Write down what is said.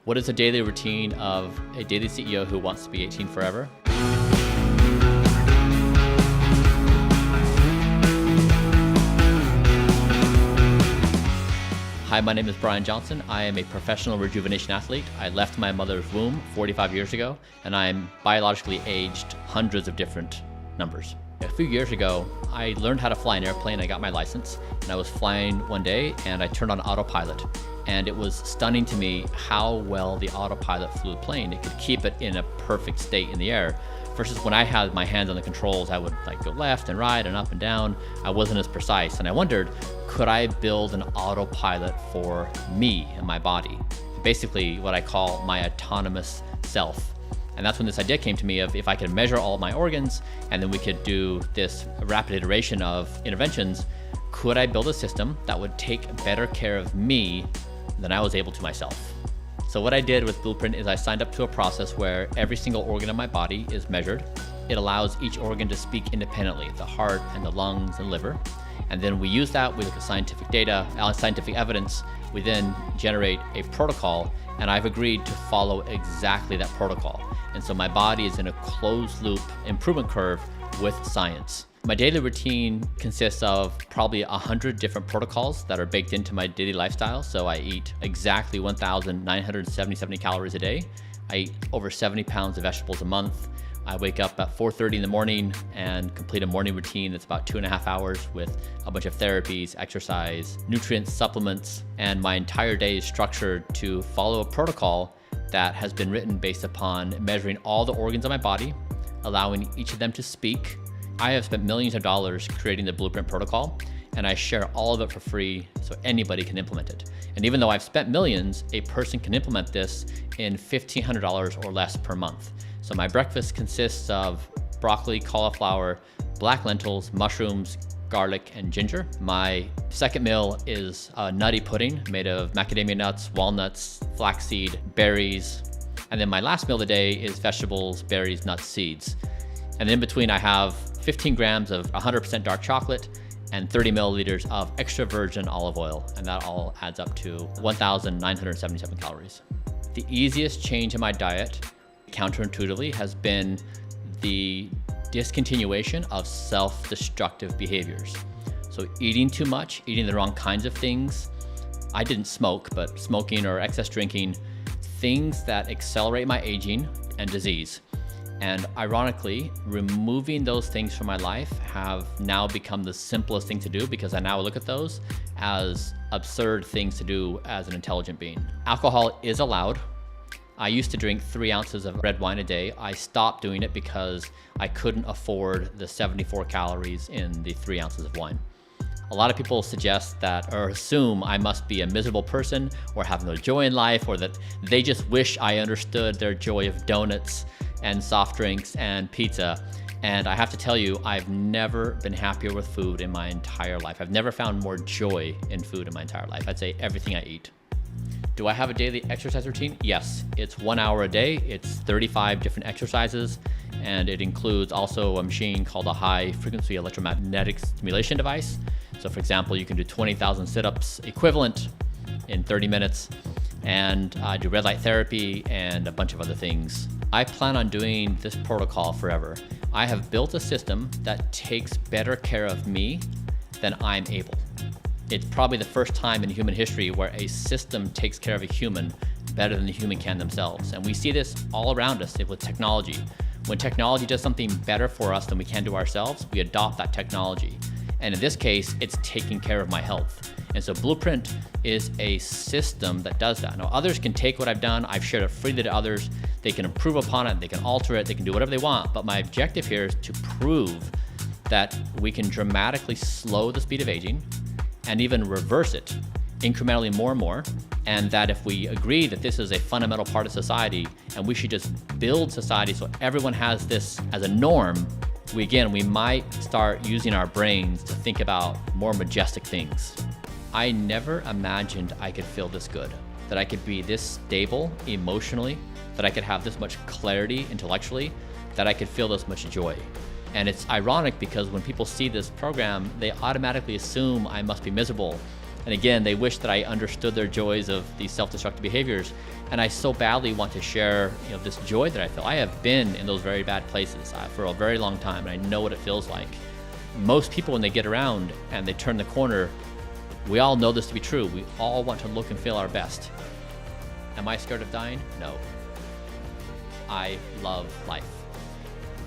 What is the daily routine of a daily CEO who wants to be 18 forever? Hi, my name is Bryan Johnson. I am a professional rejuvenation athlete. I left my mother's womb 45 years ago, and I'm biologically aged hundreds of different numbers. A few years ago, I learned how to fly an airplane. I got my license, and I was flying one day, and I turned on autopilot. And it was stunning to me how well the autopilot flew the plane. It could keep it in a perfect state in the air. Versus when I had my hands on the controls, I would go left and right and up and down. I wasn't as precise. And I wondered, could I build an autopilot for me and my body? Basically what I call my autonomous self. And that's when this idea came to me of if I could measure all of my organs and then we could do this rapid iteration of interventions, could I build a system that would take better care of me than I was able to myself? So what I did with Blueprint is I signed up to a process where every single organ of my body is measured. It allows each organ to speak independently, the heart and the lungs and liver. And then we use that, we look at scientific data, scientific evidence. We then generate a protocol, and I've agreed to follow exactly that protocol. And so my body is in a closed loop improvement curve with science. My daily routine consists of probably 100 different protocols that are baked into my daily lifestyle. So I eat exactly 1,977 calories a day. I eat over 70 pounds of vegetables a month. I wake up at 4:30 in the morning and complete a morning routine that's about 2.5 hours with a bunch of therapies, exercise, nutrients, supplements, and my entire day is structured to follow a protocol that has been written based upon measuring all the organs of my body, allowing each of them to speak. I have spent millions of dollars creating the Blueprint protocol, and I share all of it for free so anybody can implement it. And even though I've spent millions, a person can implement this in $1,500 or less per month. So my breakfast consists of broccoli, cauliflower, black lentils, mushrooms, garlic, and ginger. My second meal is a nutty pudding made of macadamia nuts, walnuts, flaxseed, berries. And then my last meal of the day is vegetables, berries, nuts, seeds. And in between I have 15 grams of 100% dark chocolate and 30 milliliters of extra virgin olive oil. And that all adds up to 1,977 calories. The easiest change in my diet, counterintuitively, has been the discontinuation of self-destructive behaviors. So eating too much, eating the wrong kinds of things. I didn't smoke, but smoking or excess drinking, things that accelerate my aging and disease. And ironically, removing those things from my life have now become the simplest thing to do because I now look at those as absurd things to do as an intelligent being. Alcohol is allowed. I used to drink 3 ounces of red wine a day. I stopped doing it because I couldn't afford the 74 calories in the 3 ounces of wine. A lot of people suggest that or assume I must be a miserable person or have no joy in life, or that they just wish I understood their joy of donuts and soft drinks and pizza. And I have to tell you, I've never been happier with food in my entire life. I've never found more joy in food in my entire life. I'd say everything I eat. Do I have a daily exercise routine? Yes, it's 1 hour a day. It's 35 different exercises, and it includes also a machine called a high frequency electromagnetic stimulation device. So for example, you can do 20,000 sit-ups equivalent in 30 minutes, and I do red light therapy and a bunch of other things. I plan on doing this protocol forever. I have built a system that takes better care of me than I'm able. It's probably the first time in human history where a system takes care of a human better than the human can themselves. And we see this all around us with technology. When technology does something better for us than we can do ourselves, we adopt that technology. And in this case, it's taking care of my health. And so Blueprint is a system that does that. Now, others can take what I've done. I've shared it freely to others. They can improve upon it. They can alter it. They can do whatever they want. But my objective here is to prove that we can dramatically slow the speed of aging and even reverse it incrementally more and more. And that if we agree that this is a fundamental part of society and we should just build society so everyone has this as a norm, we might start using our brains to think about more majestic things. I never imagined I could feel this good, that I could be this stable emotionally, that I could have this much clarity intellectually, that I could feel this much joy. And it's ironic because when people see this program, they automatically assume I must be miserable And again, they wish that I understood their joys of these self-destructive behaviors. And I so badly want to share, this joy that I feel. I have been in those very bad places for a very long time, and I know what it feels like. Most people, when they get around and they turn the corner, we all know this to be true. We all want to look and feel our best. Am I scared of dying? No. I love life.